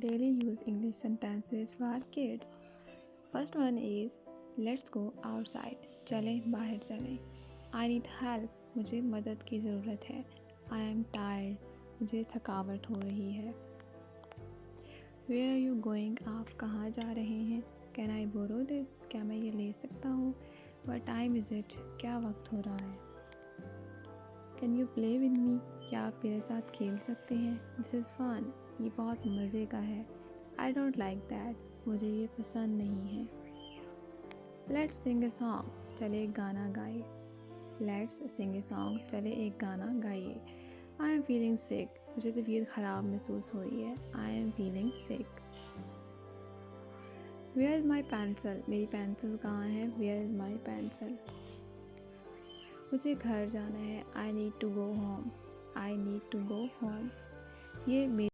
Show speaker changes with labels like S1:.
S1: daily use English sentences for kids. First one is let's go outside. चलें बाहर चलें. I need help. मुझे मदद की ज़रूरत है. I am tired. मुझे थकावट हो रही है. Where are you going? आप कहाँ जा रहे हैं? Can I borrow this? क्या मैं ये ले सकता हूँ? What time is it? क्या वक्त हो रहा है? Can you play with me? क्या आप मेरे साथ खेल सकते हैं? This is fun. ये बहुत मज़े का है. I don't like that. मुझे ये पसंद नहीं है. Let's sing a song. चले एक गाना गाए. Let's sing a song. चले एक गाना गाइए. I am feeling sick. मुझे तबीयत ख़राब महसूस हो रही है. I am feeling sick. Where is my pencil? मेरी पेंसिल कहाँ है? Where is my pencil? मुझे घर जाना है. I need to go home. I need to go home. ये